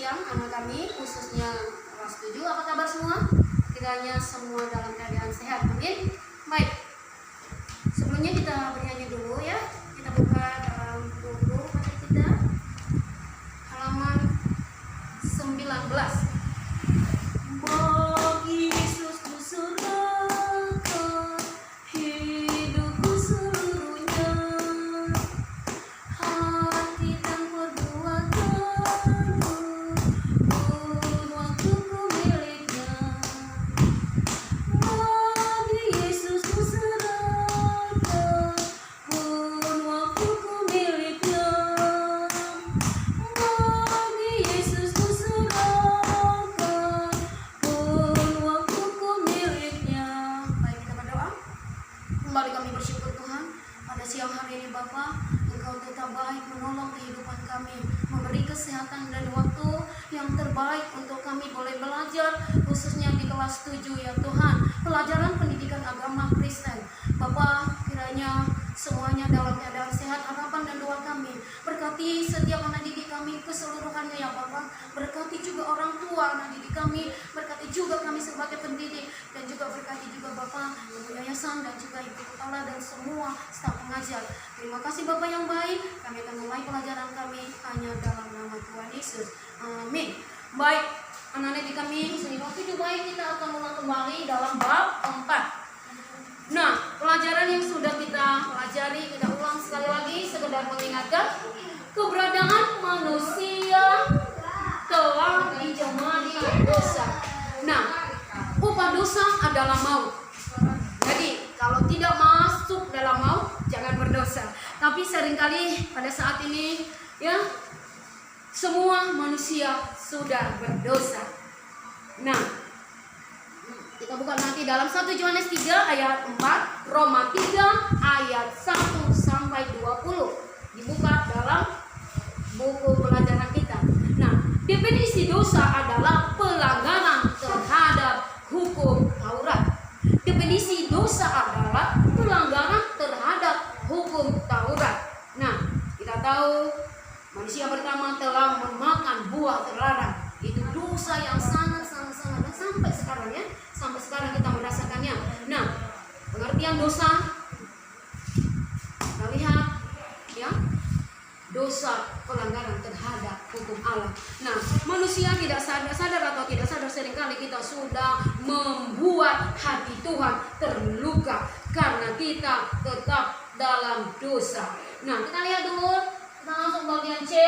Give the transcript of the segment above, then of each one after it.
siang anak kami, khususnya kelas 7. Apa kabar semua? Kiranya semua dalam keadaan sehat. Amin. Baik. Sebelumnya kita bernyanyi dulu ya. Kita buka dalam buku baca kita halaman 19. Bagi Yesus ku serahkan hidupku seluruhnya, hati dan perbuatanku, pun waktuku miliknya. Bagi Yesus ku serahkan, pun waktuku miliknya. Bagi Yesus ku serahkan, pun waktuku miliknya. Baik, kita berdoa. Kembali kami bersyukur Tuhan pada siang hari ini Bapa, Engkau tetap baik menolong kehidupan kami, memberi kesehatan dan waktu yang terbaik untuk kami boleh belajar, khususnya di kelas 7 ya Tuhan, pelajaran pendidikan agama Kristen. Bapa, kiranya semuanya dalam keadaan sehat, harapan dan doa kami. Berkati setiap anak didik kami keseluruhannya ya Bapa. Berkati juga orang tua anak didik kami, berkati juga kami sebagai pendidik, dan juga berkati juga Bapa, Ibu Yayasan dan juga Ibu Kepala dan semua staf pengajar. Terima kasih Bapa yang baik. Kami akan mulai pelajaran kami hanya dalam nama Tuhan Yesus. Amin. Baik, anak-anak didik kami, seni waktu juga baik, kita akan mulai kembali dalam bab 4. Nah, pelajaran yang sudah kita pelajari, kita ulang sekali lagi sekedar mengingatkan keberadaan manusia telah dijemari dosa. Nah, upah dosa adalah maut. Jadi, kalau tidak masuk dalam maut, jangan berdosa. Tapi seringkali pada saat ini, ya, semua manusia sudah berdosa. Nah, kita buka nanti dalam 1 Yohanes 3 ayat 4, Roma 3 ayat 1 sampai 20. Dibuka dalam buku pelajaran kita. Nah, definisi dosa adalah pelanggaran terhadap hukum Taurat. Definisi dosa adalah pelanggaran terhadap hukum Taurat. Nah, kita tahu manusia pertama telah memakan buah terlarang. Itu dosa yang sangat dan sampai sekarang ya. Sampai sekarang kita merasakannya. Nah, pengertian dosa, kita lihat ya, dosa pelanggaran terhadap hukum Allah. Nah, manusia tidak sadar atau tidak sadar seringkali kita sudah membuat hati Tuhan terluka karena kita tetap dalam dosa. Nah, kita lihat dulu, kita langsung bagian C,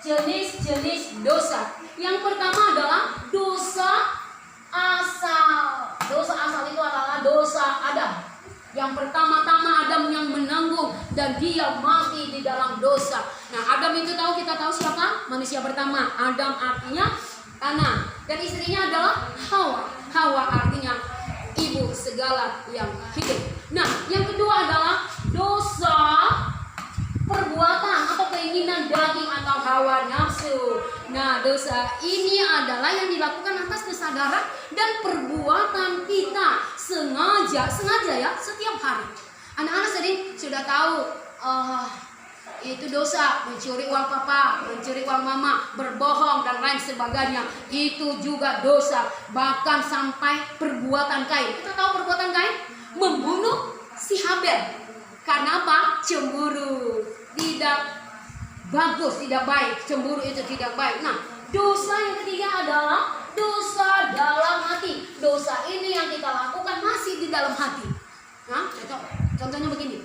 jenis-jenis dosa. Yang pertama adalah dosa asal. Dosa asal itu adalah dosa Adam. Yang pertama-tama Adam yang menanggung dan dia mati di dalam dosa. Nah, Adam itu kita tahu siapa? Manusia pertama. Adam artinya tanah, dan istrinya adalah Hawa. Hawa artinya ibu segala yang hidup. Nah, yang kedua adalah dosa perbuatan atau keinginan daging atau hawa nafsu. Nah, dosa ini adalah yang dilakukan atas kesadaran dan perbuatan kita sengaja ya, setiap hari. Anak-anak sering sudah tahu itu dosa, mencuri uang papa, mencuri uang mama, berbohong dan lain sebagainya. Itu juga dosa. Bahkan sampai perbuatan Kain. Kita tahu perbuatan Kain? Membunuh si Habel. Karena apa? Cemburu. Tidak bagus, tidak baik. Cemburu itu tidak baik. Nah, dosa yang ketiga adalah dosa dalam hati. Dosa ini yang kita lakukan masih di dalam hati. Nah, contohnya begini.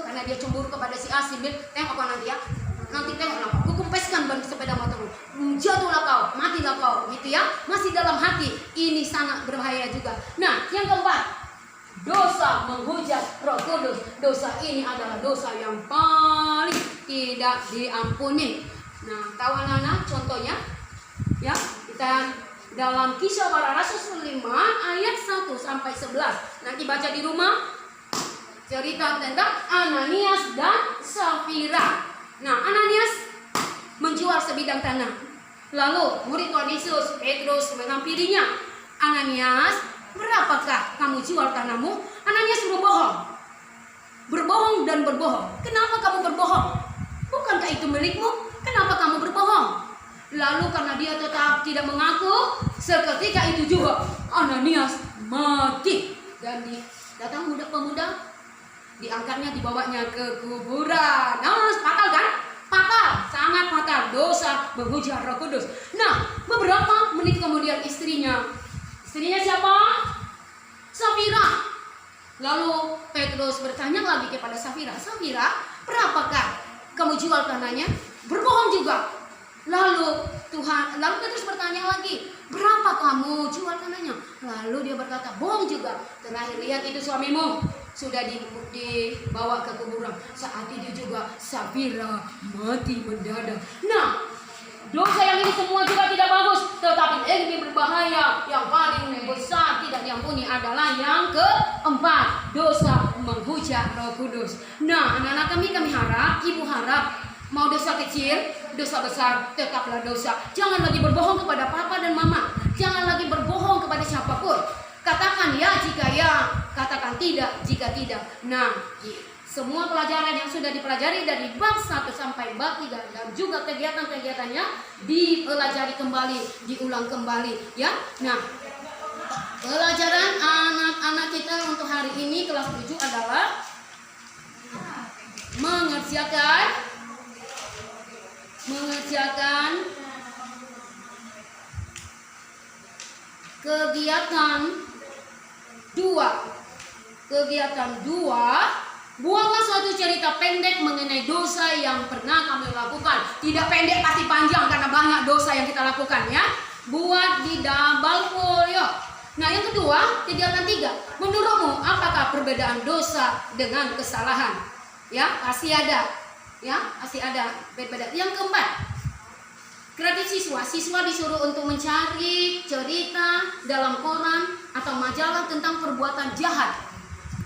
Karena dia cemburu kepada si A, si B, tengok apa nanti ya. Nanti tengoklah kau, aku kempeskan ban sepeda motormu. Jatuhlah kau, matilah kau, gitu ya. Masih dalam hati. Ini sangat berbahaya juga. Nah, yang keempat, dosa menghujat Roh Kudus. Dosa ini adalah dosa yang paling tidak diampuni. Nah, tahu anak-anak contohnya? Ya, kita dalam Kisah Para Rasul 5 ayat 1 sampai 11. Nanti baca di rumah. Cerita tentang Ananias dan Safira. Nah, Ananias menjual sebidang tanah. Lalu murid Tuhan Yesus Petrus menghampirinya. Ananias, berapakah kamu jual tanahmu? Ananias berbohong. Berbohong dan berbohong. Kenapa kamu berbohong? Bukankah itu milikmu? Kenapa kamu berbohong? Lalu karena dia tetap tidak mengaku, seketika itu juga Ananias mati. Dan datang pemuda, diangkatnya, dibawanya ke kuburan. Nah, fatal kan? Fatal, sangat fatal. Dosa menghujat Roh Kudus. Nah, beberapa menit kemudian istrinya siapa? Safira. Lalu Petrus bertanya lagi kepada Safira, Safira, berapakah kamu jual tanahnya? Berbohong juga. Lalu Petrus bertanya lagi, berapa kamu jual tanahnya? Lalu dia berkata, bohong juga. Terakhir, lihat itu suamimu sudah dibawa ke kuburan. Saat itu juga Safira mati mendadak. Nah, dosa yang ini semua juga tidak bagus, tetapi yang lebih berbahaya, yang paling besar tidak diampuni adalah yang keempat, dosa menghujat Roh Kudus. Nah, anak-anak kami harap, ibu harap, mau dosa kecil, dosa besar, tetaplah dosa. Jangan lagi berbohong kepada papa dan mama. Jangan lagi berbohong kepada siapapun. Katakan ya jika ya, katakan tidak jika tidak. Nah, semua pelajaran yang sudah dipelajari dari bab 1 sampai bab 3 dan juga kegiatan-kegiatannya dipelajari kembali, diulang kembali ya. Nah, pelajaran anak-anak kita untuk hari ini kelas 7 adalah mengerjakan Kegiatan 2, buatlah suatu cerita pendek mengenai dosa yang pernah kami lakukan. Tidak pendek, pasti panjang karena banyak dosa yang kita lakukan ya. Buat di double folio. Nah, yang kedua, kegiatan 3. Menurutmu apakah perbedaan dosa dengan kesalahan? Ya, pasti ada. Ya, pasti ada berbeda. Yang keempat, kreatif siswa disuruh untuk mencari cerita dalam koran atau majalah tentang perbuatan jahat.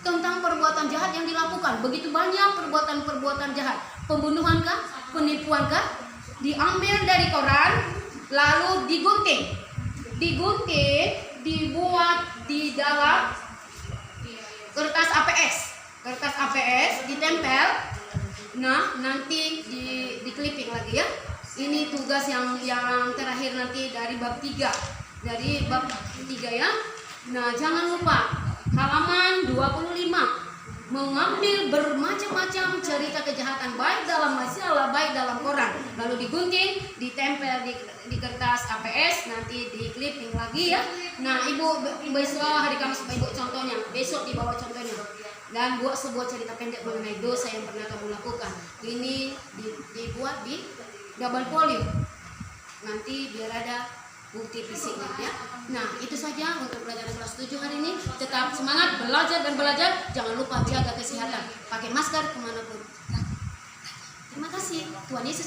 Tentang perbuatan jahat yang dilakukan. Begitu banyak perbuatan jahat. Pembunuhan kah? Penipuan kah? Diambil dari koran, lalu digunting, dibuat di dalam kertas APS, ditempel. Nah, nanti di clipping lagi ya. Ini tugas yang terakhir nanti dari bab 3. Dari bab 3 ya. Nah, jangan lupa halaman 25. Mengambil bermacam-macam cerita kejahatan, baik dalam majalah, baik dalam koran. Lalu digunting, ditempel di kertas APS, nanti di clipping lagi ya. Nah, ibu besok hari Kamis ibu contohnya, besok dibawa contohnya. Dan buat sebuah cerita pendek mengenai dosa yang pernah kamu lakukan. Ini dibuat di double folio. Nanti biar ada bukti fisiknya ya. Nah, itu saja untuk pelajaran kelas 7 hari ini. Tetap semangat belajar dan belajar. Jangan lupa jaga kesehatan. Pakai masker kemanapun. Terima kasih. Tuhan Yesus